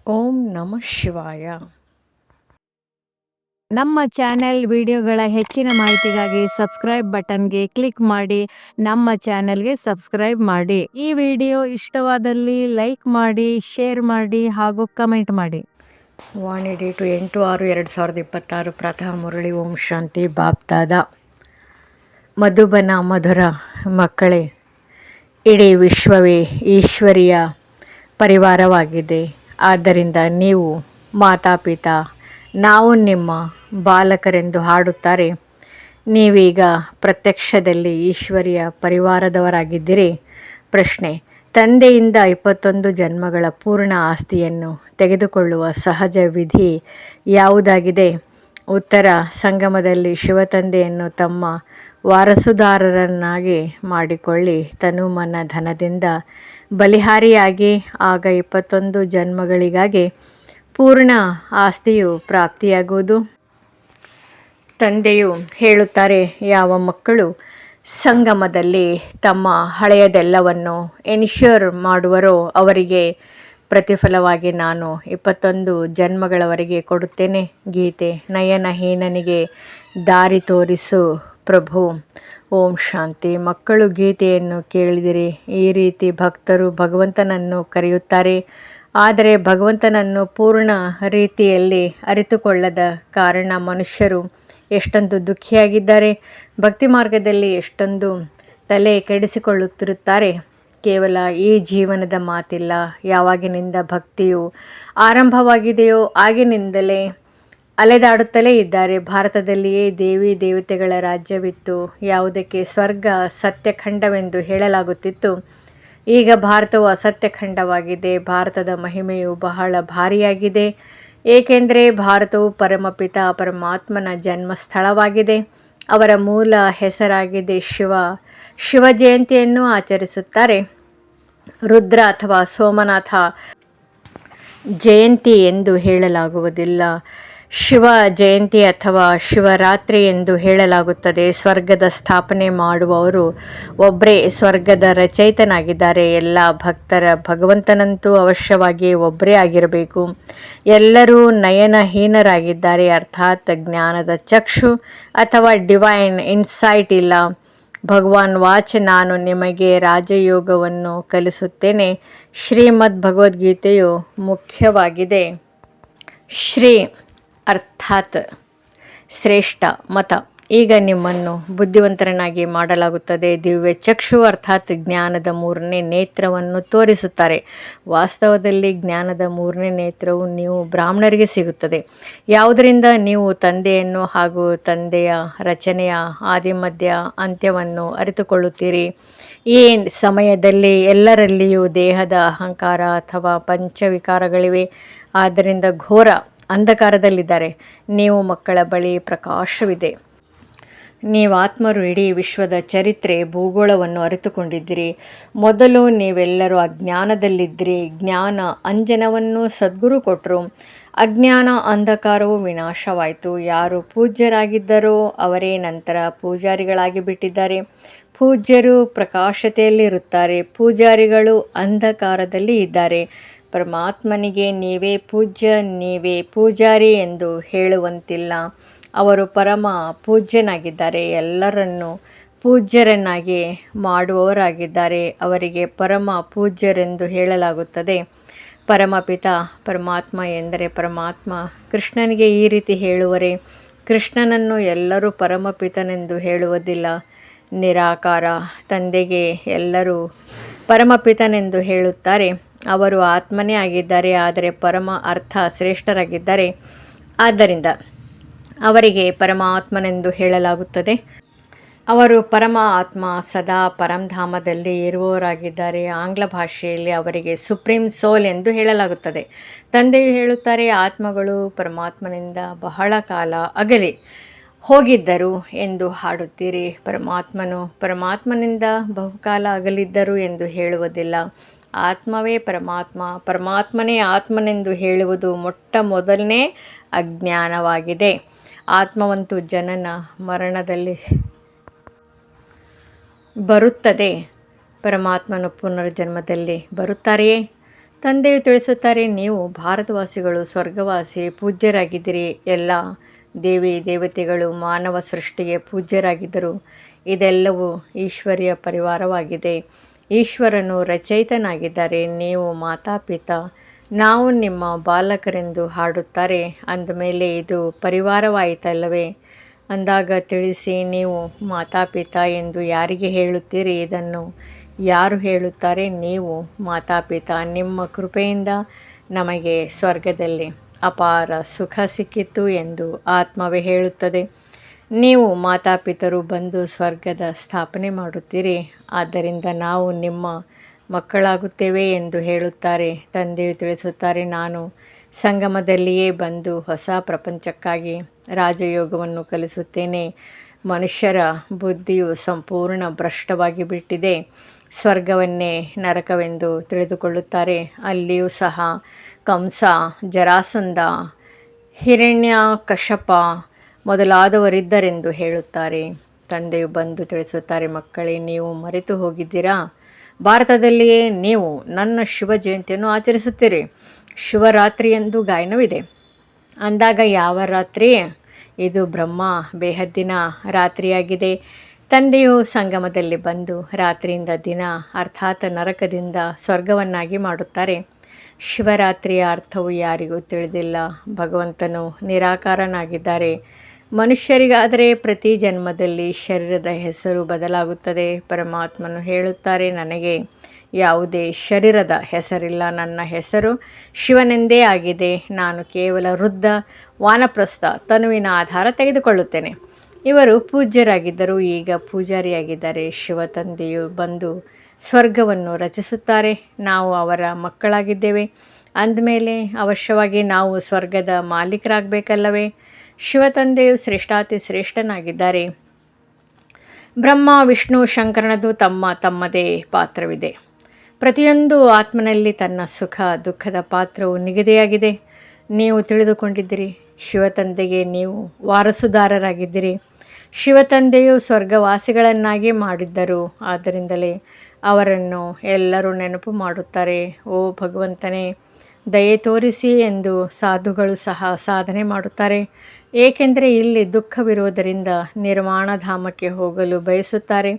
ಓಂ ನಮಃ ಶಿವಾಯ. ನಮ್ಮ ಚಾನೆಲ್ ವಿಡಿಯೋಗಳ ಹೆಚ್ಚಿನ ಮಾಹಿತಿಗಾಗಿ ಸಬ್ಸ್ಕ್ರೈಬ್ ಬಟನ್ಗೆ ಕ್ಲಿಕ್ ಮಾಡಿ ನಮ್ಮ ಚಾನೆಲ್ಗೆ ಸಬ್ಸ್ಕ್ರೈಬ್ ಮಾಡಿ. ಈ ವಿಡಿಯೋ ಇಷ್ಟವಾದಲ್ಲಿ ಲೈಕ್ ಮಾಡಿ, ಶೇರ್ ಮಾಡಿ ಹಾಗೂ ಕಮೆಂಟ್ ಮಾಡಿ. ವಾಣಿ ಡೇಟು 8/6/2026 ಪ್ರಥಮ ಮುರಳಿ. ಓಂ ಶಾಂತಿ. ಬಾಪ್ದಾದ. ಮಧುಬನ ಮಧುರ ಮಕ್ಕಳೇ, ಇಡೀ ವಿಶ್ವವೇ ಈಶ್ವರಿಯ ಪರಿವಾರವಾಗಿದೆ. ಆದ್ದರಿಂದ ನೀವು ಮಾತಾಪಿತಾ ನಾವು ನಿಮ್ಮ ಬಾಲಕರೆಂದು ಹಾಡುತ್ತಾರೆ. ನೀವೀಗ ಪ್ರತ್ಯಕ್ಷದಲ್ಲಿ ಈಶ್ವರಿಯ ಪರಿವಾರದವರಾಗಿದ್ದೀರಿ. ಪ್ರಶ್ನೆ: ತಂದೆಯಿಂದ 21 ಜನ್ಮಗಳ ಪೂರ್ಣ ಆಸ್ತಿಯನ್ನು ತೆಗೆದುಕೊಳ್ಳುವ ಸಹಜ ವಿಧಿ ಯಾವುದಾಗಿದೆ? ಉತ್ತರ: ಸಂಗಮದಲ್ಲಿ ಶಿವತಂದೆಯನ್ನು ತಮ್ಮ ವಾರಸುದಾರರನ್ನಾಗಿ ಮಾಡಿಕೊಳ್ಳಿ. ತನು ಮನ ಧನದಿಂದ ಬಲಿಹಾರಿಯಾಗಿ ಆಗ 21 ಜನ್ಮಗಳಿಗಾಗಿ ಪೂರ್ಣ ಆಸ್ತಿಯು ಪ್ರಾಪ್ತಿಯಾಗುವುದು. ತಂದೆಯು ಹೇಳುತ್ತಾರೆ, ಯಾವ ಮಕ್ಕಳು ಸಂಗಮದಲ್ಲಿ ತಮ್ಮ ಹಳೆಯದೆಲ್ಲವನ್ನು ಎನ್ಶ್ಯೂರ್ ಮಾಡುವರೋ ಅವರಿಗೆ ಪ್ರತಿಫಲವಾಗಿ ನಾನು 21 ಜನ್ಮಗಳವರೆಗೆ ಕೊಡುತ್ತೇನೆ. ಗೀತೆ. ನಯನಹೀನನಿಗೆ ದಾರಿ ತೋರಿಸು ಪ್ರಭು. ಓಂ ಶಾಂತಿ. ಮಕ್ಕಳು ಗೀತೆಯನ್ನು ಕೇಳಿದಿರಿ. ಈ ರೀತಿ ಭಕ್ತರು ಭಗವಂತನನ್ನು ಕರೆಯುತ್ತಾರೆ. ಆದರೆ ಭಗವಂತನನ್ನು ಪೂರ್ಣ ರೀತಿಯಲ್ಲಿ ಅರಿತುಕೊಳ್ಳದ ಕಾರಣ ಮನುಷ್ಯರು ಎಷ್ಟೊಂದು ದುಃಖಿಯಾಗಿದ್ದಾರೆ. ಭಕ್ತಿ ಮಾರ್ಗದಲ್ಲಿ ಎಷ್ಟೊಂದು ತಲೆ ಕೆಡಿಸಿಕೊಳ್ಳುತ್ತಿರುತ್ತಾರೆ. ಕೇವಲ ಈ ಜೀವನದ ಮಾತಿಲ್ಲ. ಯಾವಾಗಿನಿಂದ ಭಕ್ತಿಯು ಆರಂಭವಾಗಿದೆಯೋ ಆಗಿನಿಂದಲೇ ಅಲೆದಾಡುತ್ತಲೇ ಇದ್ದಾರೆ. ಭಾರತದಲ್ಲಿಯೇ ದೇವಿ ದೇವತೆಗಳ ರಾಜ್ಯವಿತ್ತು. ಯಾವುದಕ್ಕೆ ಸ್ವರ್ಗ ಸತ್ಯಖಂಡವೆಂದು ಹೇಳಲಾಗುತ್ತಿತ್ತು. ಈಗ ಭಾರತವು ಅಸತ್ಯಖಂಡವಾಗಿದೆ. ಭಾರತದ ಮಹಿಮೆಯು ಬಹಳ ಭಾರಿಯಾಗಿದೆ. ಏಕೆಂದರೆ ಭಾರತವು ಪರಮಪಿತ ಪರಮಾತ್ಮನ ಜನ್ಮಸ್ಥಳವಾಗಿದೆ. ಅವರ ಮೂಲ ಹೆಸರಾಗಿದೆ ಶಿವ. ಶಿವ ಜಯಂತಿಯನ್ನು ಆಚರಿಸುತ್ತಾರೆ. ರುದ್ರ ಅಥವಾ ಸೋಮನಾಥ ಜಯಂತಿ ಎಂದು ಹೇಳಲಾಗುವುದಿಲ್ಲ. ಶಿವ ಜಯಂತಿ ಅಥವಾ ಶಿವರಾತ್ರಿ ಎಂದು ಹೇಳಲಾಗುತ್ತದೆ. ಸ್ವರ್ಗದ ಸ್ಥಾಪನೆ ಮಾಡುವವರು ಒಬ್ಬರೇ ಸ್ವರ್ಗದ ರಚಯಿತನಾಗಿದ್ದಾರೆ. ಎಲ್ಲ ಭಕ್ತರ ಭಗವಂತನಂತೂ ಅವಶ್ಯವಾಗಿ ಒಬ್ಬರೇ ಆಗಿರಬೇಕು. ಎಲ್ಲರೂ ನಯನಹೀನರಾಗಿದ್ದಾರೆ, ಅರ್ಥಾತ್ ಜ್ಞಾನದ ಚಕ್ಷು ಅಥವಾ ಡಿವೈನ್ ಇನ್ಸೈಟ್ ಇಲ್ಲ. ಭಗವಾನ್ ವಾಚ್: ನಾನು ನಿಮಗೆ ರಾಜಯೋಗವನ್ನು ಕಲಿಸುತ್ತೇನೆ. ಶ್ರೀಮದ್ ಭಗವದ್ಗೀತೆಯು ಮುಖ್ಯವಾಗಿದೆ. ಶ್ರೀ ಅರ್ಥಾತ್ ಶ್ರೇಷ್ಠ ಮತ. ಈಗ ನಿಮ್ಮನ್ನು ಬುದ್ಧಿವಂತರನ್ನಾಗಿ ಮಾಡಲಾಗುತ್ತದೆ. ದಿವ್ಯ ಚಕ್ಷು ಅರ್ಥಾತ್ ಜ್ಞಾನದ 3ನೇ ನೇತ್ರವನ್ನು ತೋರಿಸುತ್ತಾರೆ. ವಾಸ್ತವದಲ್ಲಿ ಜ್ಞಾನದ 3ನೇ ನೇತ್ರವು ನೀವು ಬ್ರಾಹ್ಮಣರಿಗೆ ಸಿಗುತ್ತದೆ. ಯಾವುದರಿಂದ ನೀವು ತಂದೆಯನ್ನು ಹಾಗೂ ತಂದೆಯ ರಚನೆಯ ಆದಿಮಧ್ಯ ಅಂತ್ಯವನ್ನು ಅರಿತುಕೊಳ್ಳುತ್ತೀರಿ. ಈ ಸಮಯದಲ್ಲಿ ಎಲ್ಲರಲ್ಲಿಯೂ ದೇಹದ ಅಹಂಕಾರ ಅಥವಾ ಪಂಚವಿಕಾರಗಳಿವೆ. ಆದ್ದರಿಂದ ಘೋರ ಅಂಧಕಾರದಲ್ಲಿದ್ದಾರೆ. ನೀವು ಮಕ್ಕಳ ಬಳಿ ಪ್ರಕಾಶವಿದೆ. ನೀವಾತ್ಮರು ಇಡೀ ವಿಶ್ವದ ಚರಿತ್ರೆ ಭೂಗೋಳವನ್ನು ಅರಿತುಕೊಂಡಿದ್ದೀರಿ. ಮೊದಲು ನೀವೆಲ್ಲರೂ ಅಜ್ಞಾನದಲ್ಲಿದ್ದಿರಿ. ಜ್ಞಾನ ಅಂಜನವನ್ನು ಸದ್ಗುರು ಕೊಟ್ಟರು. ಅಜ್ಞಾನ ಅಂಧಕಾರವು ವಿನಾಶವಾಯಿತು. ಯಾರು ಪೂಜ್ಯರಾಗಿದ್ದರೋ ಅವರೇ ನಂತರ ಪೂಜಾರಿಗಳಾಗಿ ಬಿಟ್ಟಿದ್ದಾರೆ. ಪೂಜ್ಯರು ಪ್ರಕಾಶತೆಯಲ್ಲಿರುತ್ತಾರೆ. ಪೂಜಾರಿಗಳು ಅಂಧಕಾರದಲ್ಲಿ ಇದ್ದಾರೆ. ಪರಮಾತ್ಮನಿಗೆ ನೀವೇ ಪೂಜ್ಯ, ನೀವೇ ಪೂಜಾರಿ ಎಂದು ಹೇಳುವಂತಿಲ್ಲ. ಅವರು ಪರಮ ಪೂಜ್ಯನಾಗಿದ್ದಾರೆ. ಎಲ್ಲರನ್ನೂ ಪೂಜ್ಯರನ್ನಾಗಿ ಮಾಡುವವರಾಗಿದ್ದಾರೆ. ಅವರಿಗೆ ಪರಮ ಪೂಜ್ಯರೆಂದು ಹೇಳಲಾಗುತ್ತದೆ. ಪರಮಪಿತ ಪರಮಾತ್ಮ ಎಂದರೆ ಪರಮಾತ್ಮ. ಕೃಷ್ಣನಿಗೆ ಈ ರೀತಿ ಹೇಳುವರೆ. ಕೃಷ್ಣನನ್ನು ಎಲ್ಲರೂ ಪರಮಪಿತನೆಂದು ಹೇಳುವುದಿಲ್ಲ. ನಿರಾಕಾರ ತಂದೆಗೆ ಎಲ್ಲರೂ ಪರಮಪಿತನೆಂದು ಹೇಳುತ್ತಾರೆ. ಅವರು ಆತ್ಮನೇ ಆಗಿದ್ದಾರೆ. ಆದರೆ ಪರಮ ಅರ್ಥ ಶ್ರೇಷ್ಠರಾಗಿದ್ದಾರೆ. ಆದ್ದರಿಂದ ಅವರಿಗೆ ಪರಮಾತ್ಮನೆಂದು ಹೇಳಲಾಗುತ್ತದೆ. ಅವರು ಪರಮ ಆತ್ಮ, ಸದಾ ಪರಂಧಾಮದಲ್ಲಿ ಇರುವವರಾಗಿದ್ದಾರೆ. ಆಂಗ್ಲ ಭಾಷೆಯಲ್ಲಿ ಅವರಿಗೆ ಸುಪ್ರೀಂ ಸೋಲ್ ಎಂದು ಹೇಳಲಾಗುತ್ತದೆ. ತಂದೆಯು ಹೇಳುತ್ತಾರೆ, ಆತ್ಮಗಳು ಪರಮಾತ್ಮನಿಂದ ಬಹಳ ಕಾಲ ಅಗಲಿ ಹೋಗಿದ್ದರು ಎಂದು ಹಾಡುತ್ತೀರಿ. ಪರಮಾತ್ಮನು ಪರಮಾತ್ಮನಿಂದ ಬಹುಕಾಲ ಅಗಲಿದ್ದರು ಎಂದು ಹೇಳುವುದಿಲ್ಲ. ಆತ್ಮವೇ ಪರಮಾತ್ಮ, ಪರಮಾತ್ಮನೇ ಆತ್ಮನೆಂದು ಹೇಳುವುದು ಮೊಟ್ಟ ಮೊದಲನೇ ಅಜ್ಞಾನವಾಗಿದೆ. ಆತ್ಮವಂತೂ ಜನನ ಮರಣದಲ್ಲಿ ಬರುತ್ತದೆ. ಪರಮಾತ್ಮನು ಪುನರ್ಜನ್ಮದಲ್ಲಿ ಬರುತ್ತಾರೆಯೇ? ತಂದೆಯು ತಿಳಿಸುತ್ತಾರೆ, ನೀವು ಭಾರತವಾಸಿಗಳು ಸ್ವರ್ಗವಾಸಿ ಪೂಜ್ಯರಾಗಿದ್ದೀರಿ. ಎಲ್ಲ ದೇವಿ ದೇವತೆಗಳು ಮಾನವ ಸೃಷ್ಟಿಗೆ ಪೂಜ್ಯರಾಗಿದ್ದರು. ಇದೆಲ್ಲವೂ ಈಶ್ವರ್ಯ ಪರಿವಾರವಾಗಿದೆ. ಈಶ್ವರನು ರಚಯಿತನಾಗಿದ್ದಾರೆ. ನೀವು ಮಾತಾಪಿತಾ, ನಾವು ನಿಮ್ಮ ಬಾಲಕರೆಂದು ಹಾಡುತ್ತಾರೆ. ಅಂದಮೇಲೆ ಇದು ಪರಿವಾರವಾಯಿತಲ್ಲವೇ? ಅಂದಾಗ ತಿಳಿಸಿ, ನೀವು ಮಾತಾಪಿತಾ ಎಂದು ಯಾರಿಗೆ ಹೇಳುತ್ತೀರಿ? ಇದನ್ನು ಯಾರು ಹೇಳುತ್ತಾರೆ? ನೀವು ಮಾತಾಪಿತಾ. ನಿಮ್ಮ ಕೃಪೆಯಿಂದ ನಮಗೆ ಸ್ವರ್ಗದಲ್ಲಿ ಅಪಾರ ಸುಖ ಸಿಕ್ಕಿತು ಎಂದು ಆತ್ಮವೇ ಹೇಳುತ್ತದೆ. ನೀವು ಮಾತಾಪಿತರು ಬಂದು ಸ್ವರ್ಗದ ಸ್ಥಾಪನೆ ಮಾಡುತ್ತೀರಿ, ಆದ್ದರಿಂದ ನಾವು ನಿಮ್ಮ ಮಕ್ಕಳಾಗುತ್ತೇವೆ ಎಂದು ಹೇಳುತ್ತಾರೆ. ತಂದೆಯು ತಿಳಿಸುತ್ತಾರೆ, ನಾನು ಸಂಗಮದಲ್ಲಿಯೇ ಬಂದು ಹೊಸ ಪ್ರಪಂಚಕ್ಕಾಗಿ ರಾಜಯೋಗವನ್ನು ಕಲಿಸುತ್ತೇನೆ. ಮನುಷ್ಯರ ಬುದ್ಧಿಯು ಸಂಪೂರ್ಣ ಭ್ರಷ್ಟವಾಗಿ ಬಿಟ್ಟಿದೆ. ಸ್ವರ್ಗವನ್ನೇ ನರಕವೆಂದು ತಿಳಿದುಕೊಳ್ಳುತ್ತಾರೆ. ಅಲ್ಲಿಯೂ ಸಹ ಕಂಸ, ಜರಾಸಂಧ, ಹಿರಣ್ಯಕಶಪ ಮೊದಲಾದವರಿದ್ದರೆಂದು ಹೇಳುತ್ತಾರೆ. ತಂದೆಯು ಬಂದು ತಿಳಿಸುತ್ತಾರೆ, ಮಕ್ಕಳೇ, ನೀವು ಮರೆತು ಹೋಗಿದ್ದೀರಾ? ಭಾರತದಲ್ಲಿಯೇ ನೀವು ನನ್ನ ಶಿವ ಜಯಂತಿಯನ್ನು ಆಚರಿಸುತ್ತೀರಿ. ಶಿವರಾತ್ರಿ ಎಂದು ಗಾಯನವಿದೆ. ಅಂದಾಗ ಯಾವ ರಾತ್ರಿ? ಇದು ಬ್ರಹ್ಮ ಬೇಹದ್ದಿನ ರಾತ್ರಿಯಾಗಿದೆ. ತಂದೆಯು ಸಂಗಮದಲ್ಲಿ ಬಂದು ರಾತ್ರಿಯಿಂದ ದಿನ ಅರ್ಥಾತ್ ನರಕದಿಂದ ಸ್ವರ್ಗವನ್ನಾಗಿ ಮಾಡುತ್ತಾರೆ. ಶಿವರಾತ್ರಿಯ ಅರ್ಥವು ಯಾರಿಗೂ ತಿಳಿದಿಲ್ಲ. ಭಗವಂತನು ನಿರಾಕಾರನಾಗಿದ್ದಾರೆ. ಮನುಷ್ಯರಿಗಾದರೆ ಪ್ರತಿ ಜನ್ಮದಲ್ಲಿ ಶರೀರದ ಹೆಸರು ಬದಲಾಗುತ್ತದೆ. ಪರಮಾತ್ಮನು ಹೇಳುತ್ತಾರೆ, ನನಗೆ ಯಾವುದೇ ಶರೀರದ ಹೆಸರಿಲ್ಲ. ನನ್ನ ಹೆಸರು ಶಿವನೆಂದೇ ಆಗಿದೆ. ನಾನು ಕೇವಲ ವೃದ್ಧ ವಾನಪ್ರಸ್ಥ ತನುವಿನ ಆಧಾರ ತೆಗೆದುಕೊಳ್ಳುತ್ತೇನೆ. ಇವರು ಪೂಜ್ಯರಾಗಿದ್ದರು, ಈಗ ಪೂಜಾರಿಯಾಗಿದ್ದಾರೆ. ಶಿವ ತಂದೆಯು ಬಂದು ಸ್ವರ್ಗವನ್ನು ರಚಿಸುತ್ತಾರೆ. ನಾವು ಅವರ ಮಕ್ಕಳಾಗಿದ್ದೇವೆ. ಅಂದಮೇಲೆ ಅವಶ್ಯವಾಗಿ ನಾವು ಸ್ವರ್ಗದ ಮಾಲೀಕರಾಗಬೇಕಲ್ಲವೇ? ಶಿವ ತಂದೆಯು ಶ್ರೇಷ್ಠಾತಿ ಶ್ರೇಷ್ಠನಾಗಿದ್ದಾರೆ. ಬ್ರಹ್ಮ, ವಿಷ್ಣು, ಶಂಕರನದು ತಮ್ಮದೇ ಪಾತ್ರವಿದೆ. ಪ್ರತಿಯೊಂದು ಆತ್ಮನಲ್ಲಿ ತನ್ನ ಸುಖ ದುಃಖದ ಪಾತ್ರವು ನಿಗದಿಯಾಗಿದೆ. ನೀವು ತಿಳಿದುಕೊಂಡಿದ್ದೀರಿ. ಶಿವತಂದೆಗೆ ನೀವು ವಾರಸುದಾರರಾಗಿದ್ದೀರಿ. ಶಿವತಂದೆಯು ಸ್ವರ್ಗವಾಸಿಗಳನ್ನಾಗಿ ಮಾಡಿದ್ದರು. ಆದ್ದರಿಂದಲೇ ಅವರನ್ನು ಎಲ್ಲರೂ ನೆನಪು ಮಾಡುತ್ತಾರೆ. ಓ ಭಗವಂತನೇ, ದಯೆ ತೋರಿಸಿ ಎಂದು ಸಾಧುಗಳು ಸಹ ಸಾಧನೆ ಮಾಡುತ್ತಾರೆ. ಏಕೆಂದರೆ ಇಲ್ಲಿ ದುಃಖವಿರುವುದರಿಂದ ನಿರ್ವಾಣಧಾಮಕ್ಕೆ ಹೋಗಲು ಬಯಸುತ್ತಾರೆ.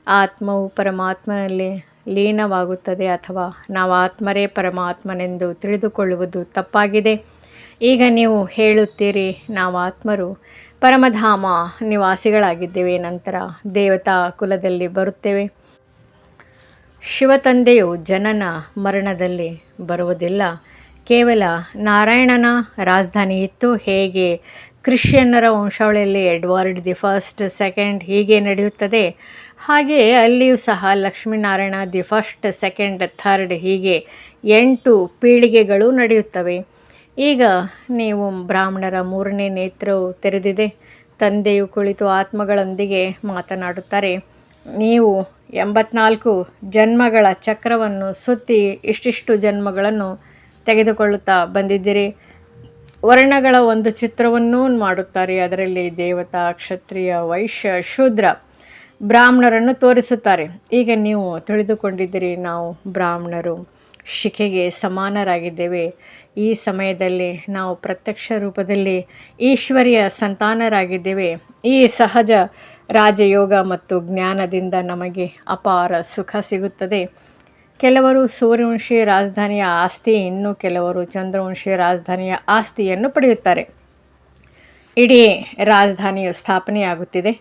ಆತ್ಮವು ಪರಮಾತ್ಮನಲ್ಲಿ ಲೀನವಾಗುತ್ತದೆ, ಅಥವಾ ನಾವು ಆತ್ಮರೇ ಪರಮಾತ್ಮನೆಂದು ತಿಳಿದುಕೊಳ್ಳುವುದು ತಪ್ಪಾಗಿದೆ. ಈಗ ನೀವು ಹೇಳುತ್ತೀರಿ, ನಾವು ಆತ್ಮರು ಪರಮಧಾಮ ನಿವಾಸಿಗಳಾಗಿದ್ದೇವೆ, ನಂತರ ದೇವತಾ ಕುಲದಲ್ಲಿ ಬರುತ್ತೇವೆ. ಶಿವತಂದೆಯು ಜನನ ಮರಣದಲ್ಲಿ ಬರುವುದಿಲ್ಲ. ಕೇವಲ ನಾರಾಯಣನ ರಾಜಧಾನಿ ಇತ್ತು. ಹೇಗೆ ಕ್ರಿಶ್ಚಿಯನ್ನರ ವಂಶಾವಳಿಯಲ್ಲಿ ಎಡ್ವರ್ಡ್ ದಿ ಫಸ್ಟ್, ಸೆಕೆಂಡ್ ಹೀಗೆ ನಡೆಯುತ್ತದೆ, ಹಾಗೆಯೇ ಅಲ್ಲಿಯೂ ಸಹ Lakshminarayana the first, second, third ಹೀಗೆ 8 ಪೀಳಿಗೆಗಳು ನಡೆಯುತ್ತವೆ. ಈಗ ನೀವು ಬ್ರಾಹ್ಮಣರ 3ನೇ ನೇತ್ರವು ತೆರೆದಿದೆ. ತಂದೆಯು ಕುಳಿತು ಆತ್ಮಗಳೊಂದಿಗೆ ಮಾತನಾಡುತ್ತಾರೆ. ನೀವು 84 ಜನ್ಮಗಳ ಚಕ್ರವನ್ನು ಸುತ್ತಿ ಇಷ್ಟಿಷ್ಟು ಜನ್ಮಗಳನ್ನು ತೆಗೆದುಕೊಳ್ಳುತ್ತಾ ಬಂದಿದ್ದೀರಿ. ವರ್ಣಗಳ ಒಂದು ಚಿತ್ರವನ್ನೂ ಮಾಡುತ್ತಾರೆ. ಅದರಲ್ಲಿ ದೇವತಾ, ಕ್ಷತ್ರಿಯ, ವೈಶ್ಯ, ಶೂದ್ರ, ಬ್ರಾಹ್ಮಣರನ್ನು ತೋರಿಸುತ್ತಾರೆ. ಈಗ ನೀವು ತಿಳಿದುಕೊಂಡಿದ್ದೀರಿ, ನಾವು ಬ್ರಾಹ್ಮಣರು ಶಿಖೆಗೆ ಸಮಾನರಾಗಿದ್ದೇವೆ. ಈ ಸಮಯದಲ್ಲಿ ನಾವು ಪ್ರತ್ಯಕ್ಷ ರೂಪದಲ್ಲಿ ಈಶ್ವರ್ಯ ಸಂತಾನರಾಗಿದ್ದೇವೆ. ಈ ಸಹಜ ರಾಜಯೋಗ ಮತ್ತು ಜ್ಞಾನದಿಂದ ನಮಗೆ ಅಪಾರ ಸುಖ ಸಿಗುತ್ತದೆ. ಕೆಲವರು ಸೂರ್ಯವಂಶಿ ರಾಜಧಾನಿಯ ಆಸ್ತಿ, ಇನ್ನು ಕೆಲವರು ಚಂದ್ರವಂಶಿ ರಾಜಧಾನಿಯ ಆಸ್ತಿಯನ್ನು ಪಡೆಯುತ್ತಾರೆ. ಇಡೀ ರಾಜಧಾನಿಯು ಸ್ಥಾಪನೆಯಾಗುತ್ತಿದೆ.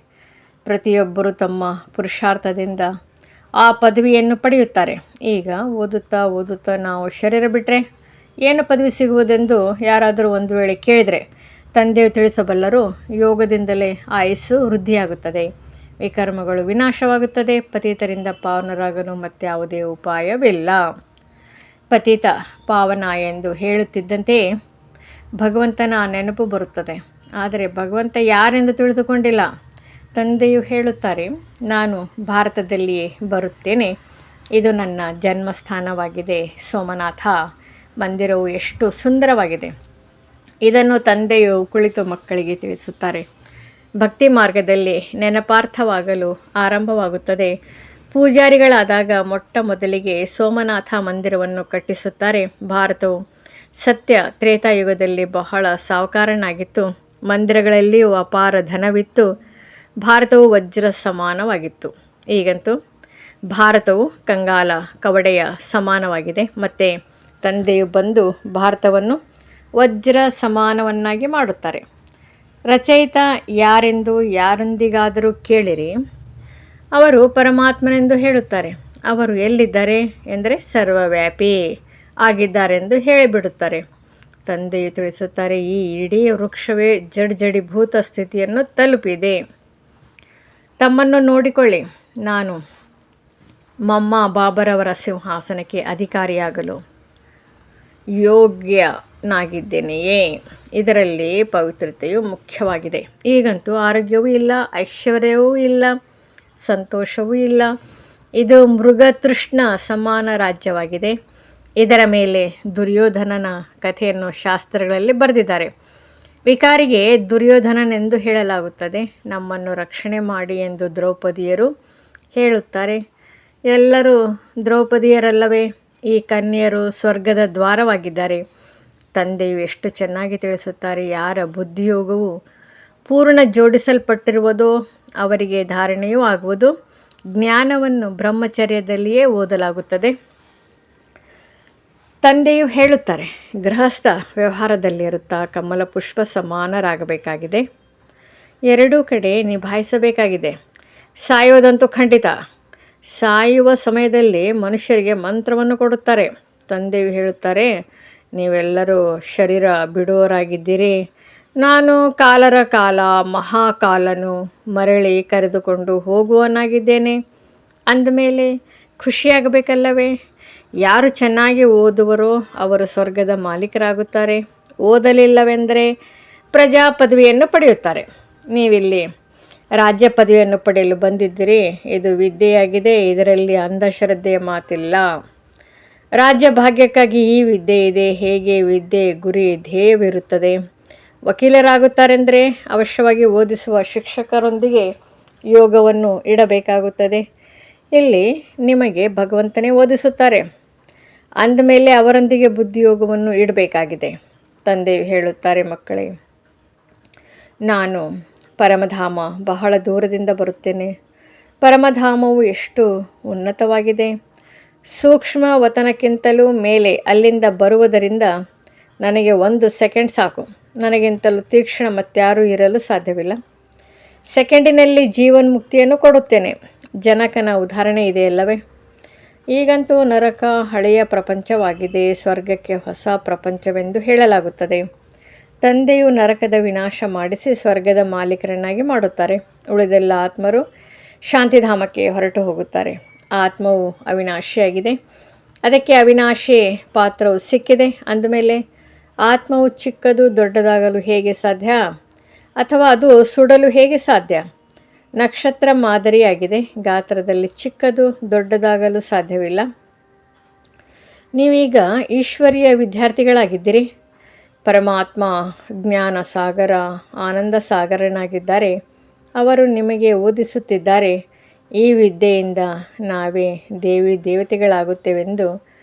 ಪ್ರತಿಯೊಬ್ಬರು ತಮ್ಮ ಪುರುಷಾರ್ಥದಿಂದ ಆ ಪದವಿಯನ್ನು ಪಡೆಯುತ್ತಾರೆ. ಈಗ ಓದುತ್ತಾ ನಾವು ಶರೀರ ಬಿಟ್ಟರೆ ಏನು ಪದವಿ ಸಿಗುವುದೆಂದು ಯಾರಾದರೂ ಒಂದು ವೇಳೆ ಕೇಳಿದರೆ ತಂದೆಯು ತಿಳಿಸಬಲ್ಲರು. ಯೋಗದಿಂದಲೇ ಆಯುಸ್ಸು ವೃದ್ಧಿಯಾಗುತ್ತದೆ, ವಿಕರ್ಮಗಳು ವಿನಾಶವಾಗುತ್ತದೆ. ಪತಿತರಿಂದ ಪಾವನರಾಗಲು ಮತ್ಯಾವುದೇ ಉಪಾಯವಿಲ್ಲ. ಪತಿತ ಪಾವನ ಎಂದು ಹೇಳುತ್ತಿದ್ದಂತೆಯೇ ಭಗವಂತನ ನೆನಪು ಬರುತ್ತದೆ. ಆದರೆ ಭಗವಂತ ಯಾರೆಂದು ತಿಳಿದುಕೊಂಡಿಲ್ಲ. ತಂದೆಯು ಹೇಳುತ್ತಾರೆ, ನಾನು ಭಾರತದಲ್ಲಿಯೇ ಬರುತ್ತೇನೆ. ಇದು ನನ್ನ ಜನ್ಮಸ್ಥಾನವಾಗಿದೆ. ಸೋಮನಾಥ ಮಂದಿರವು ಎಷ್ಟು ಸುಂದರವಾಗಿದೆ. ಇದನ್ನು ತಂದೆಯು ಕುಳಿತು ಮಕ್ಕಳಿಗೆ ತಿಳಿಸುತ್ತಾರೆ. ಭಕ್ತಿ ಮಾರ್ಗದಲ್ಲಿ ನೆನಪಾರ್ಥವಾಗಲು ಆರಂಭವಾಗುತ್ತದೆ. ಪೂಜಾರಿಗಳಾದಾಗ ಮೊಟ್ಟ ಮೊದಲಿಗೆ ಸೋಮನಾಥ ಮಂದಿರವನ್ನು ಕಟ್ಟಿಸುತ್ತಾರೆ. ಭಾರತವು ಸತ್ಯ ತ್ರೇತಾಯುಗದಲ್ಲಿ ಬಹಳ ಸಾಹುಕಾರನಾಗಿತ್ತು. ಮಂದಿರಗಳಲ್ಲಿಯೂ ಅಪಾರ ಧನವಿತ್ತು. ಭಾರತವು ವಜ್ರ ಸಮಾನವಾಗಿತ್ತು. ಈಗಂತೂ ಭಾರತವು ಕಂಗಾಲ ಕವಡೆಯ ಸಮಾನವಾಗಿದೆ. ಮತ್ತು ತಂದೆಯು ಬಂದು ಭಾರತವನ್ನು ವಜ್ರ ಸಮಾನವನ್ನಾಗಿ ಮಾಡುತ್ತಾರೆ. ರಚಯಿತ ಯಾರೆಂದು ಯಾರೊಂದಿಗಾದರೂ ಕೇಳಿರಿ, ಅವರು ಪರಮಾತ್ಮನೆಂದು ಹೇಳುತ್ತಾರೆ. ಅವರು ಎಲ್ಲಿದ್ದಾರೆ ಎಂದರೆ ಸರ್ವವ್ಯಾಪಿ ಆಗಿದ್ದಾರೆಂದು ಹೇಳಿಬಿಡುತ್ತಾರೆ. ತಂದೆಯು ತಿಳಿಸುತ್ತಾರೆ, ಈ ಇಡೀ ವೃಕ್ಷವೇ ಜಡಿಭೂತ ಸ್ಥಿತಿಯನ್ನು ತಲುಪಿದೆ. ತಮ್ಮನ್ನು ನೋಡಿಕೊಳ್ಳಿ. ನಾನು ಮಮ್ಮ ಬಾಬರವರ ಸಿಂಹಾಸನಕ್ಕೆ ಅಧಿಕಾರಿಯಾಗಲು ಯೋಗ್ಯನಾಗಿದ್ದೇನೆಯೇ? ಇದರಲ್ಲಿ ಪವಿತ್ರತೆಯು ಮುಖ್ಯವಾಗಿದೆ. ಈಗಂತೂ ಆರೋಗ್ಯವೂ ಇಲ್ಲ, ಐಶ್ವರ್ಯವೂ ಇಲ್ಲ, ಸಂತೋಷವೂ ಇಲ್ಲ. ಇದು ಮೃಗತೃಷ್ಣ ಸಮಾನ ರಾಜ್ಯವಾಗಿದೆ. ಇದರ ಮೇಲೆ ದುರ್ಯೋಧನನ ಕಥೆಯನ್ನು ಶಾಸ್ತ್ರಗಳಲ್ಲಿ ಬರೆದಿದ್ದಾರೆ. ವಿಕಾರಿಗೆ ದುರ್ಯೋಧನನೆಂದು ಹೇಳಲಾಗುತ್ತದೆ. ನಮ್ಮನ್ನು ರಕ್ಷಣೆ ಮಾಡಿ ಎಂದು ದ್ರೌಪದಿಯರು ಹೇಳುತ್ತಾರೆ. ಎಲ್ಲರೂ ದ್ರೌಪದಿಯರಲ್ಲವೇ? ಈ ಕನ್ಯರು ಸ್ವರ್ಗದ ದ್ವಾರವಾಗಿದ್ದಾರೆ. ತಂದೆಯು ಎಷ್ಟು ಚೆನ್ನಾಗಿ ತಿಳಿಸುತ್ತಾರೆ. ಯಾರ ಬುದ್ಧಿಯೋಗವು ಪೂರ್ಣ ಜೋಡಿಸಲ್ಪಟ್ಟಿರುವುದೋ ಅವರಿಗೆ ಧಾರಣೆಯೂ ಆಗುವುದು. ಜ್ಞಾನವನ್ನು ಬ್ರಹ್ಮಚರ್ಯದಲ್ಲಿಯೇ ಓದಲಾಗುತ್ತದೆ. ತಂದೆಯು ಹೇಳುತ್ತಾರೆ, ಗೃಹಸ್ಥ ವ್ಯವಹಾರದಲ್ಲಿರುತ್ತಾ ಕಮಲ ಪುಷ್ಪ ಸಮಾನರಾಗಬೇಕಾಗಿದೆ. ಎರಡೂ ಕಡೆ ನಿಭಾಯಿಸಬೇಕಾಗಿದೆ. ಸಾಯುವುದಂತೂ ಖಂಡಿತ. ಸಾಯುವ ಸಮಯದಲ್ಲಿ ಮನುಷ್ಯರಿಗೆ ಮಂತ್ರವನ್ನು ಕೊಡುತ್ತಾರೆ. ತಂದೆಯು ಹೇಳುತ್ತಾರೆ, ನೀವೆಲ್ಲರೂ ಶರೀರ ಬಿಡುವವರಾಗಿದ್ದೀರಿ. ನಾನು ಕಾಲರ ಕಾಲ ಮಹಾಕಾಲನು ಮರಳಿ ಕರೆದುಕೊಂಡು ಹೋಗುವನಾಗಿದ್ದೇನೆ. ಅಂದಮೇಲೆ ಖುಷಿಯಾಗಬೇಕಲ್ಲವೇ? ಯಾರು ಚೆನ್ನಾಗಿ ಓದುವರೋ ಅವರು ಸ್ವರ್ಗದ ಮಾಲೀಕರಾಗುತ್ತಾರೆ. ಓದಲಿಲ್ಲವೆಂದರೆ ಪ್ರಜಾ ಪದವಿಯನ್ನು ಪಡೆಯುತ್ತಾರೆ. ನೀವಿಲ್ಲಿ ರಾಜ್ಯ ಪದವಿಯನ್ನು ಪಡೆಯಲು ಬಂದಿದ್ದೀರಿ. ಇದು ವಿದ್ಯೆಯಾಗಿದೆ. ಇದರಲ್ಲಿ ಅಂಧಶ್ರದ್ಧೆಯ ಮಾತಿಲ್ಲ. ರಾಜ್ಯ ಭಾಗ್ಯಕ್ಕಾಗಿ ಈ ವಿದ್ಯೆ ಇದೆ. ಹೇಗೆ ವಿದ್ಯೆ ಗುರಿ ಧ್ಯೇಯವಿರುತ್ತದೆ. ವಕೀಲರಾಗುತ್ತಾರೆಂದರೆ ಅವಶ್ಯವಾಗಿ ಓದಿಸುವ ಶಿಕ್ಷಕರೊಂದಿಗೆ ಯೋಗವನ್ನು ಇಡಬೇಕಾಗುತ್ತದೆ. ಇಲ್ಲಿ ನಿಮಗೆ ಭಗವಂತನೇ ಓದಿಸುತ್ತಾರೆ. ಅಂದಮೇಲೆ ಅವರೊಂದಿಗೆ ಬುದ್ಧಿಯೋಗವನ್ನು ಇಡಬೇಕಾಗಿದೆ. ತಂದೆಯು ಹೇಳುತ್ತಾರೆ, ಮಕ್ಕಳೇ, ನಾನು ಪರಮಧಾಮ ಬಹಳ ದೂರದಿಂದ ಬರುತ್ತೇನೆ. ಪರಮಧಾಮವು ಎಷ್ಟು ಉನ್ನತವಾಗಿದೆ. ಸೂಕ್ಷ್ಮ ವತನಕ್ಕಿಂತಲೂ ಮೇಲೆ ಅಲ್ಲಿಂದ ಬರುವುದರಿಂದ ನನಗೆ 1 ಸೆಕೆಂಡ್ ಸಾಕು. ನನಗಿಂತಲೂ ತೀಕ್ಷ್ಣ ಮತ್ತಾರೂ ಇರಲು ಸಾಧ್ಯವಿಲ್ಲ. ಸೆಕೆಂಡಿನಲ್ಲಿ ಜೀವನ್ಮುಕ್ತಿಯನ್ನು ಕೊಡುತ್ತೇನೆ. ಜನಕನ ಉದಾಹರಣೆ ಇದೆಯಲ್ಲವೇ? ಈಗಂತೂ ನರಕ ಹಳೆಯ ಪ್ರಪಂಚವಾಗಿದೆ. ಸ್ವರ್ಗಕ್ಕೆ ಹೊಸ ಪ್ರಪಂಚವೆಂದು ಹೇಳಲಾಗುತ್ತದೆ. ತಂದೆಯು ನರಕದ ವಿನಾಶ ಮಾಡಿಸಿ ಸ್ವರ್ಗದ ಮಾಲೀಕರನ್ನಾಗಿ ಮಾಡುತ್ತಾರೆ. ಉಳಿದೆಲ್ಲ ಆತ್ಮರು ಶಾಂತಿಧಾಮಕ್ಕೆ ಹೊರಟು ಹೋಗುತ್ತಾರೆ. ಆತ್ಮವು ಅವಿನಾಶಿಯಾಗಿದೆ. ಅದಕ್ಕೆ ಅವಿನಾಶಿ ಪಾತ್ರವು ಸಿಕ್ಕಿದೆ. ಅಂದಮೇಲೆ ಆತ್ಮವು ಚಿಕ್ಕದು ದೊಡ್ಡದಾಗಲು ಹೇಗೆ ಸಾಧ್ಯ? ಅಥವಾ ಅದು ಸುಡಲು ಹೇಗೆ ಸಾಧ್ಯ? ನಕ್ಷತ್ರ ಮಾದರಿಯಾಗಿದೆ. ಗಾತ್ರದಲ್ಲಿ ಚಿಕ್ಕದು, ದೊಡ್ಡದಾಗಲು ಸಾಧ್ಯವಿಲ್ಲ. ನೀವೀಗ ಈಶ್ವರೀಯ ವಿದ್ಯಾರ್ಥಿಗಳಾಗಿದ್ದೀರಿ. ಪರಮಾತ್ಮ ಜ್ಞಾನ ಸಾಗರ, ಆನಂದ ಸಾಗರನಾಗಿದ್ದಾರೆ. ಅವರು ನಿಮಗೆ ಓದಿಸುತ್ತಿದ್ದಾರೆ. ಈ ವಿದ್ಯೆಯಿಂದ ನಾವೇ ದೇವಿ ದೇವತೆಗಳಾಗುತ್ತೇವೆಂದು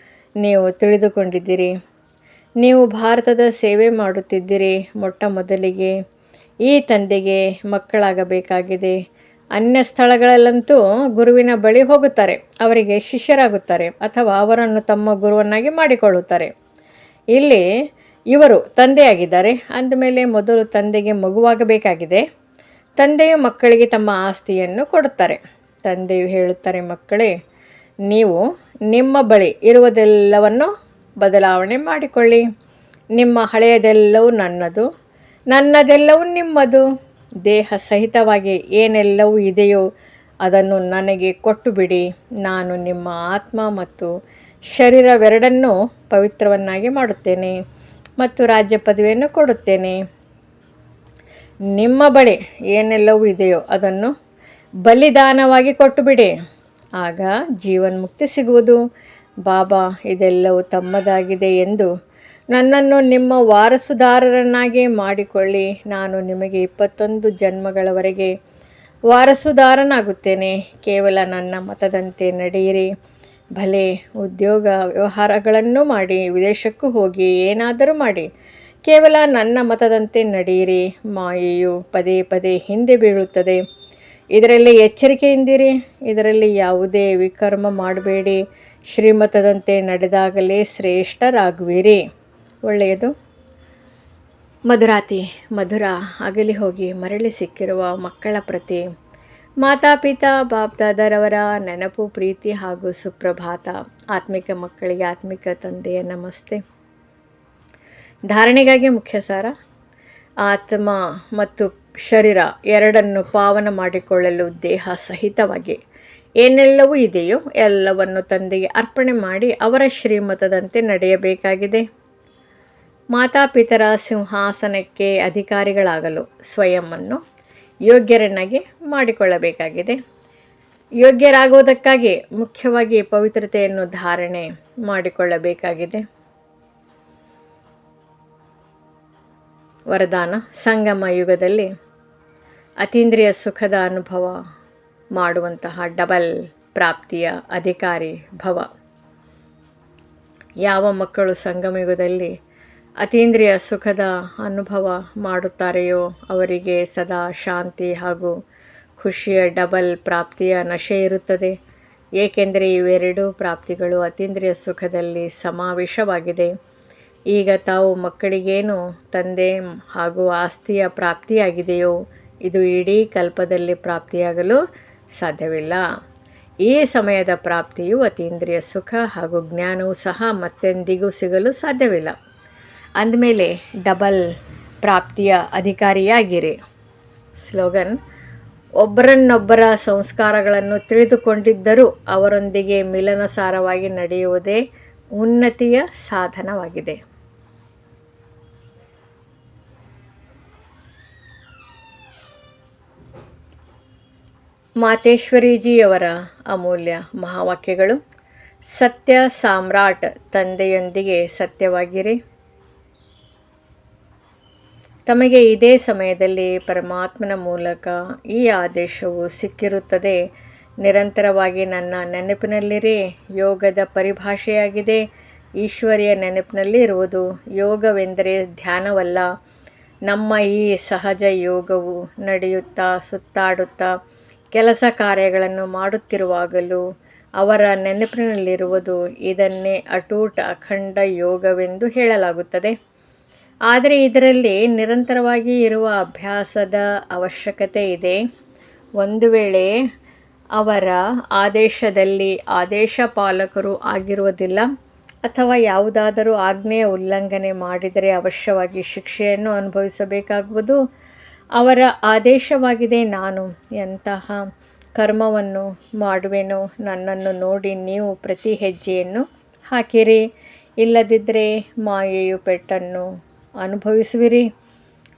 ನೀವು ತಿಳಿದುಕೊಂಡಿದ್ದೀರಿ. ನೀವು ಭಾರತದ ಸೇವೆ ಮಾಡುತ್ತಿದ್ದೀರಿ. ಮೊಟ್ಟ ಮೊದಲಿಗೆ ಈ ತಂದೆಗೆ ಮಕ್ಕಳಾಗಬೇಕಾಗಿದೆ. ಅನ್ಯ ಸ್ಥಳಗಳಲ್ಲಂತೂ ಗುರುವಿನ ಬಳಿ ಹೋಗುತ್ತಾರೆ, ಅವರಿಗೆ ಶಿಷ್ಯರಾಗುತ್ತಾರೆ ಅಥವಾ ಅವರನ್ನು ತಮ್ಮ ಗುರುವನ್ನಾಗಿ ಮಾಡಿಕೊಳ್ಳುತ್ತಾರೆ. ಇಲ್ಲಿ ಇವರು ತಂದೆಯಾಗಿದ್ದಾರೆ. ಅಂದಮೇಲೆ ಮೊದಲು ತಂದೆಗೆ ಮಗುವಾಗಬೇಕಾಗಿದೆ. ತಂದೆಯು ಮಕ್ಕಳಿಗೆ ತಮ್ಮ ಆಸ್ತಿಯನ್ನು ಕೊಡುತ್ತಾರೆ. ತಂದೆಯು ಹೇಳುತ್ತಾರೆ, ಮಕ್ಕಳೇ, ನೀವು ನಿಮ್ಮ ಬಳಿ ಇರುವುದೆಲ್ಲವನ್ನು ಬದಲಾವಣೆ ಮಾಡಿಕೊಳ್ಳಿ. ನಿಮ್ಮ ಹಳೆಯದೆಲ್ಲವೂ ನನ್ನದು, ನನ್ನದೆಲ್ಲವೂ ನಿಮ್ಮದು. ದೇಹ ಸಹಿತವಾಗಿ ಏನೆಲ್ಲವೂ ಇದೆಯೋ ಅದನ್ನು ನನಗೆ ಕೊಟ್ಟು ಬಿಡಿ. ನಾನು ನಿಮ್ಮ ಆತ್ಮ ಮತ್ತು ಶರೀರವೆರಡನ್ನೂ ಪವಿತ್ರವನ್ನಾಗಿ ಮಾಡುತ್ತೇನೆ ಮತ್ತು ರಾಜ್ಯ ಪದವಿಯನ್ನು ಕೊಡುತ್ತೇನೆ. ನಿಮ್ಮ ಬಳಿ ಏನೆಲ್ಲವೂ ಇದೆಯೋ ಅದನ್ನು ಬಲಿದಾನವಾಗಿ ಕೊಟ್ಟು ಬಿಡಿ. ಆಗ ಜೀವನ್ಮುಕ್ತಿ ಸಿಗುವುದು. ಬಾಬಾ ಇದೆಲ್ಲವೂ ತಮ್ಮದಾಗಿದೆ ಎಂದು ನನ್ನನ್ನು ನಿಮ್ಮ ವಾರಸುದಾರರನ್ನಾಗಿ ಮಾಡಿಕೊಳ್ಳಿ. ನಾನು ನಿಮಗೆ 21 ಜನ್ಮಗಳವರೆಗೆ ವಾರಸುದಾರನಾಗುತ್ತೇನೆ. ಕೇವಲ ನನ್ನ ಮತದಂತೆ ನಡೆಯಿರಿ. ಭಲೆ ಉದ್ಯೋಗ ವ್ಯವಹಾರಗಳನ್ನು ಮಾಡಿ, ವಿದೇಶಕ್ಕೂ ಹೋಗಿ, ಏನಾದರೂ ಮಾಡಿ, ಕೇವಲ ನನ್ನ ಮತದಂತೆ ನಡೆಯಿರಿ. ಮಾಯೆಯು ಪದೇ ಪದೇ ಹಿಂದೆ ಬೀಳುತ್ತದೆ. ಇದರಲ್ಲಿ ಎಚ್ಚರಿಕೆಯಿಂದಿರಿ. ಇದರಲ್ಲಿ ಯಾವುದೇ ವಿಕರ್ಮ ಮಾಡಬೇಡಿ. ಶ್ರೀಮತದಂತೆ ನಡೆದಾಗಲೇ ಶ್ರೇಷ್ಠರಾಗುವಿರಿ. ಒಳ್ಳೆಯದು. ಮಧುರಾತಿ ಮಧುರ ಅಗಲಿ ಹೋಗಿ ಮರಳಿ ಸಿಕ್ಕಿರುವ ಮಕ್ಕಳ ಪ್ರತಿ ಮಾತಾಪಿತಾ ಬಾಪ್ದಾದರವರ ನೆನಪು, ಪ್ರೀತಿ ಹಾಗೂ ಸುಪ್ರಭಾತ. ಆತ್ಮಿಕ ಮಕ್ಕಳಿಗೆ ಆತ್ಮಿಕ ತಂದೆಯ ನಮಸ್ತೆ. ಧಾರಣೆಗಾಗಿ ಮುಖ್ಯ ಸಾರ: ಆತ್ಮ ಮತ್ತು ಶರೀರ ಎರಡನ್ನು ಪಾವನ ಮಾಡಿಕೊಳ್ಳಲು ದೇಹ ಸಹಿತವಾಗಿ ಏನೆಲ್ಲವೂ ಇದೆಯೋ ಎಲ್ಲವನ್ನು ತಂದೆಗೆ ಅರ್ಪಣೆ ಮಾಡಿ ಅವರ ಶ್ರೀಮತದಂತೆ ನಡೆಯಬೇಕಾಗಿದೆ. ಮಾತಾಪಿತರ ಸಿಂಹಾಸನಕ್ಕೆ ಅಧಿಕಾರಿಗಳಾಗಲು ಸ್ವಯಂವನ್ನು ಯೋಗ್ಯರನ್ನಾಗಿ ಮಾಡಿಕೊಳ್ಳಬೇಕಾಗಿದೆ. ಯೋಗ್ಯರಾಗುವುದಕ್ಕಾಗಿ ಮುಖ್ಯವಾಗಿ ಪವಿತ್ರತೆಯನ್ನು ಧಾರಣೆ ಮಾಡಿಕೊಳ್ಳಬೇಕಾಗಿದೆ. ವರದಾನ: ಸಂಗಮ ಯುಗದಲ್ಲಿ ಅತೀಂದ್ರಿಯ ಸುಖದ ಅನುಭವ ಮಾಡುವಂತಹ ಡಬಲ್ ಪ್ರಾಪ್ತಿಯ ಅಧಿಕಾರಿ ಭವ. ಯಾವ ಮಕ್ಕಳು ಸಂಗಮ ಯುಗದಲ್ಲಿ ಅತೀಂದ್ರಿಯ ಸುಖದ ಅನುಭವ ಮಾಡುತ್ತಾರೆಯೋ ಅವರಿಗೆ ಸದಾ ಶಾಂತಿ ಹಾಗೂ ಖುಷಿಯ ಡಬಲ್ ಪ್ರಾಪ್ತಿಯ ನಶೆ ಇರುತ್ತದೆ. ಏಕೆಂದರೆ ಇವೆರಡೂ ಪ್ರಾಪ್ತಿಗಳು ಅತೀಂದ್ರಿಯ ಸುಖದಲ್ಲಿ ಸಮಾವೇಶವಾಗಿದೆ. ಈಗ ತಾವು ಮಕ್ಕಳಿಗೇನು ತಂದೆ ಹಾಗೂ ಆಸ್ತಿಯ ಪ್ರಾಪ್ತಿಯಾಗಿದೆಯೋ ಇದು ಇಡೀ ಕಲ್ಪದಲ್ಲಿ ಪ್ರಾಪ್ತಿಯಾಗಲು ಸಾಧ್ಯವಿಲ್ಲ. ಈ ಸಮಯದ ಪ್ರಾಪ್ತಿಯು ಅತೀಂದ್ರಿಯ ಸುಖ ಹಾಗೂ ಜ್ಞಾನವೂ ಸಹ ಮತ್ತೆಂದಿಗೂ ಸಿಗಲು ಸಾಧ್ಯವಿಲ್ಲ. ಅಂದಮೇಲೆ ಡಬಲ್ ಪ್ರಾಪ್ತಿಯ ಅಧಿಕಾರಿಯಾಗಿರಿ. ಸ್ಲೋಗನ್: ಒಬ್ಬರನ್ನೊಬ್ಬರ ಸಂಸ್ಕಾರಗಳನ್ನು ತಿಳಿದುಕೊಂಡಿದ್ದರೂ ಅವರೊಂದಿಗೆ ಮಿಲನಸಾರವಾಗಿ ನಡೆಯುವುದೇ ಉನ್ನತಿಯ ಸಾಧನವಾಗಿದೆ. ಮಾತೇಶ್ವರಿಜಿಯವರ ಅಮೂಲ್ಯ ಮಹಾವಾಕ್ಯಗಳು: ಸತ್ಯ ಸಾಮ್ರಾಟ್ ತಂದೆಯೊಂದಿಗೆ ಸತ್ಯವಾಗಿರಿ. ತಮಗೆ ಇದೇ ಸಮಯದಲ್ಲಿ ಪರಮಾತ್ಮನ ಮೂಲಕ ಈ ಆದೇಶವು ಸಿಕ್ಕಿರುತ್ತದೆ: ನಿರಂತರವಾಗಿ ನನ್ನ ನೆನಪಿನಲ್ಲಿರಿ. ಯೋಗದ ಪರಿಭಾಷೆಯಾಗಿದೆ ಈಶ್ವರಿಯ ನೆನಪಿನಲ್ಲಿ ಇರುವುದು. ಯೋಗವೆಂದರೆ ಧ್ಯಾನವಲ್ಲ. ನಮ್ಮ ಈ ಸಹಜ ಯೋಗವು ನಡೆಯುತ್ತಾ ಸುತ್ತಾಡುತ್ತಾ ಕೆಲಸ ಕಾರ್ಯಗಳನ್ನು ಮಾಡುತ್ತಿರುವಾಗಲೂ ಅವರ ನೆನಪಿನಲ್ಲಿರುವುದು. ಇದನ್ನೇ ಅಟೂಟ್ ಅಖಂಡ ಯೋಗವೆಂದು ಹೇಳಲಾಗುತ್ತದೆ. ಆದರೆ ಇದರಲ್ಲಿ ನಿರಂತರವಾಗಿ ಇರುವ ಅಭ್ಯಾಸದ ಅವಶ್ಯಕತೆ ಇದೆ. ಒಂದು ವೇಳೆ ಅವರ ಆದೇಶದಲ್ಲಿ ಆದೇಶ ಪಾಲಕರು ಆಗಿರುವುದಿಲ್ಲ ಅಥವಾ ಯಾವುದಾದರೂ ಆಜ್ಞೆಯ ಉಲ್ಲಂಘನೆ ಮಾಡಿದರೆ ಅವಶ್ಯವಾಗಿ ಶಿಕ್ಷೆಯನ್ನು ಅನುಭವಿಸಬೇಕಾಗುವುದು. ಅವರ ಆದೇಶವಾಗಿದೆ: ನಾನು ಎಂತಹ ಕರ್ಮವನ್ನು ಮಾಡುವೆನೋ ನನ್ನನ್ನು ನೋಡಿ ನೀವು ಪ್ರತಿ ಹೆಜ್ಜೆಯನ್ನು ಹಾಕಿರಿ. ಇಲ್ಲದಿದ್ದರೆ ಮಾಯೆಯು ಪೆಟ್ಟನ್ನು ಅನುಭವಿಸುವಿರಿ.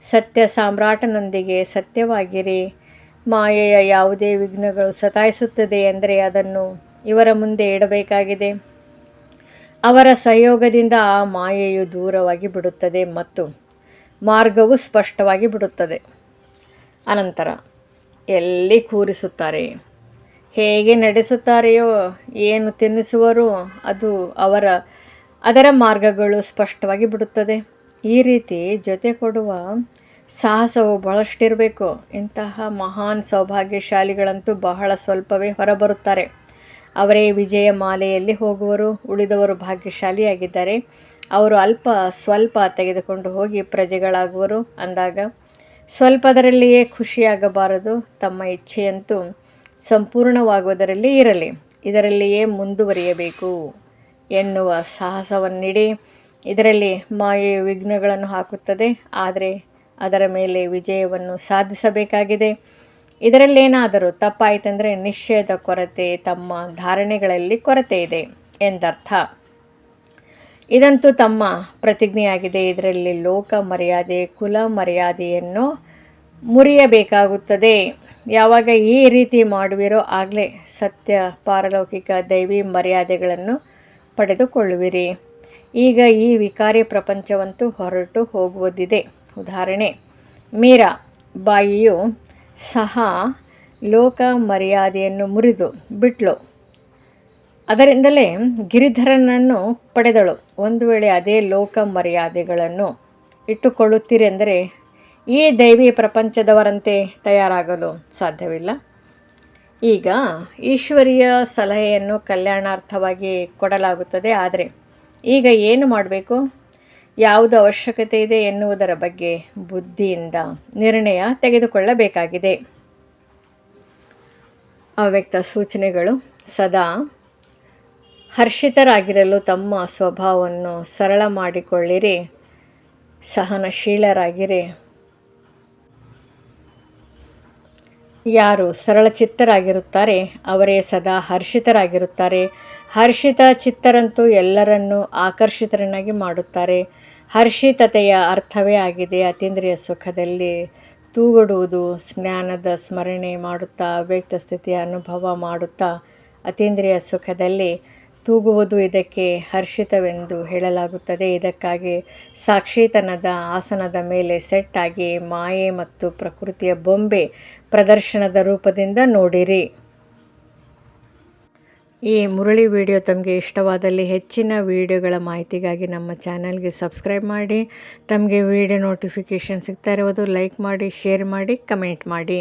ಸತ್ಯ ಸಾಮ್ರಾಟನೊಂದಿಗೆ ಸತ್ಯವಾಗಿರಿ. ಮಾಯೆಯ ಯಾವುದೇ ವಿಘ್ನಗಳು ಸತಾಯಿಸುತ್ತದೆ ಎಂದರೆ ಅದನ್ನು ಇವರ ಮುಂದೆ ಇಡಬೇಕಾಗಿದೆ. ಅವರ ಸಹಯೋಗದಿಂದ ಆ ಮಾಯೆಯು ದೂರವಾಗಿ ಬಿಡುತ್ತದೆ ಮತ್ತು ಮಾರ್ಗವು ಸ್ಪಷ್ಟವಾಗಿ ಬಿಡುತ್ತದೆ. ಅನಂತರ ಎಲ್ಲಿ ಕೂರಿಸುತ್ತಾರೆ, ಹೇಗೆ ನಡೆಸುತ್ತಾರೆಯೋ, ಏನು ತಿನ್ನಿಸುವರೋ ಅದರ ಮಾರ್ಗಗಳು ಸ್ಪಷ್ಟವಾಗಿ ಬಿಡುತ್ತದೆ. ಈ ರೀತಿ ಜೊತೆ ಕೊಡುವ ಸಾಹಸವು ಬಹಳಷ್ಟಿರಬೇಕು. ಇಂತಹ ಮಹಾನ್ ಸೌಭಾಗ್ಯಶಾಲಿಗಳಂತೂ ಬಹಳ ಸ್ವಲ್ಪವೇ ಹೊರಬರುತ್ತಾರೆ. ಅವರೇ ವಿಜಯ ಮಾಲೆಯಲ್ಲಿ ಹೋಗುವರು. ಉಳಿದವರು ಭಾಗ್ಯಶಾಲಿಯಾಗಿದ್ದಾರೆ. ಅವರು ಸ್ವಲ್ಪ ತೆಗೆದುಕೊಂಡು ಹೋಗಿ ಪ್ರಜೆಗಳಾಗುವರು. ಅಂದಾಗ ಸ್ವಲ್ಪದರಲ್ಲಿಯೇ ಖುಷಿಯಾಗಬಾರದು. ತಮ್ಮ ಇಚ್ಛೆಯಂತೂ ಸಂಪೂರ್ಣವಾಗುವುದರಲ್ಲಿ ಇರಲಿ, ಇದರಲ್ಲಿಯೇ ಮುಂದುವರಿಯಬೇಕು ಎನ್ನುವ ಸಾಹಸವನ್ನಿಡಿ. ಇದರಲ್ಲಿ ಮಾಯೆಯು ವಿಘ್ನಗಳನ್ನು ಹಾಕುತ್ತದೆ, ಆದರೆ ಅದರ ಮೇಲೆ ವಿಜಯವನ್ನು ಸಾಧಿಸಬೇಕಾಗಿದೆ. ಇದರಲ್ಲೇನಾದರೂ ತಪ್ಪಾಯಿತೆಂದರೆ ನಿಶ್ಚಯದ ಕೊರತೆ, ತಮ್ಮ ಧಾರಣೆಗಳಲ್ಲಿ ಕೊರತೆ ಇದೆ ಎಂದರ್ಥ. ಇದಂತೂ ತಮ್ಮ ಪ್ರತಿಜ್ಞೆಯಾಗಿದೆ. ಇದರಲ್ಲಿ ಲೋಕ ಮರ್ಯಾದೆ, ಕುಲ ಮರ್ಯಾದೆಯನ್ನು ಮುರಿಯಬೇಕಾಗುತ್ತದೆ. ಯಾವಾಗ ಈ ರೀತಿ ಮಾಡುವಿರೋ ಆಗಲೇ ಸತ್ಯ ಪಾರಲೌಕಿಕ ದೈವಿ ಮರ್ಯಾದೆಗಳನ್ನು ಪಡೆದುಕೊಳ್ಳುವಿರಿ. ಈಗ ಈ ವಿಕಾರಿ ಪ್ರಪಂಚವಂತೂ ಹೊರಟು ಹೋಗುವುದಿದೆ. ಉದಾಹರಣೆ: ಮೀರಾ ಬಾಯಿಯು ಸಹ ಲೋಕ ಮರ್ಯಾದೆಯನ್ನು ಮುರಿದು ಬಿಟ್ಲು. ಅದರಿಂದಲೇ ಗಿರಿಧರನನ್ನು ಪಡೆದಳು. ಒಂದು ವೇಳೆ ಅದೇ ಲೋಕ ಮರ್ಯಾದೆಗಳನ್ನು ಇಟ್ಟುಕೊಳ್ಳುತ್ತೀರೆಂದರೆ ಈ ದೈವಿ ಪ್ರಪಂಚದವರಂತೆ ತಯಾರಾಗಲು ಸಾಧ್ಯವಿಲ್ಲ. ಈಗ ಈಶ್ವರೀಯ ಸಲಹೆಯನ್ನು ಕಲ್ಯಾಣಾರ್ಥವಾಗಿ ಕೊಡಲಾಗುತ್ತದೆ. ಆದರೆ ಈಗ ಏನು ಮಾಡಬೇಕು, ಯಾವುದು ಅವಶ್ಯಕತೆ ಇದೆ ಎನ್ನುವುದರ ಬಗ್ಗೆ ಬುದ್ಧಿಯಿಂದ ನಿರ್ಣಯ ತೆಗೆದುಕೊಳ್ಳಬೇಕಾಗಿದೆ. ಅವ್ಯಕ್ತ ಸೂಚನೆಗಳು: ಸದಾ ಹರ್ಷಿತರಾಗಿರಲು ತಮ್ಮ ಸ್ವಭಾವವನ್ನು ಸರಳ ಮಾಡಿಕೊಳ್ಳಿರಿ, ಸಹನಶೀಲರಾಗಿರಿ. ಯಾರು ಸರಳಚಿತ್ತರಾಗಿರುತ್ತಾರೆ ಅವರೇ ಸದಾ ಹರ್ಷಿತರಾಗಿರುತ್ತಾರೆ. ಹರ್ಷಿತ ಚಿತ್ತರಂತೂ ಎಲ್ಲರನ್ನೂ ಆಕರ್ಷಿತರನ್ನಾಗಿ ಮಾಡುತ್ತಾರೆ. ಹರ್ಷಿತತೆಯ ಅರ್ಥವೇ ಆಗಿದೆ ಅತೀಂದ್ರಿಯ ಸುಖದಲ್ಲಿ ತೂಗುಡುವುದು. ಜ್ಞಾನದ ಸ್ಮರಣೆ ಮಾಡುತ್ತಾ ಅವ್ಯಕ್ತ ಸ್ಥಿತಿಯ ಅನುಭವ ಮಾಡುತ್ತಾ ಅತೀಂದ್ರಿಯ ಸುಖದಲ್ಲಿ ತೂಗುವುದು ಇದಕ್ಕೆ ಹರ್ಷಿತವೆಂದು ಹೇಳಲಾಗುತ್ತದೆ. ಇದಕ್ಕಾಗಿ ಸಾಕ್ಷಿತನದ ಆಸನದ ಮೇಲೆ ಸೆಟ್ ಆಗಿ ಮಾಯೆ ಮತ್ತು ಪ್ರಕೃತಿಯ ಬೊಂಬೆ ಪ್ರದರ್ಶನದ ರೂಪದಿಂದ ನೋಡಿರಿ. ಈ ಮುರಳಿ ವಿಡಿಯೋ ತಮಗೆ ಇಷ್ಟವಾದಲ್ಲಿ ಹೆಚ್ಚಿನ ವಿಡಿಯೋಗಳ ಮಾಹಿತಿಗಾಗಿ ನಮ್ಮ ಚಾನಲ್ಗೆ ಸಬ್ಸ್ಕ್ರೈಬ್ ಮಾಡಿ. ತಮಗೆ ವಿಡಿಯೋ ನೋಟಿಫಿಕೇಷನ್ ಸಿಗ್ತಾ ಇರುವುದು ಲೈಕ್ ಮಾಡಿ, ಶೇರ್ ಮಾಡಿ, ಕಮೆಂಟ್ ಮಾಡಿ.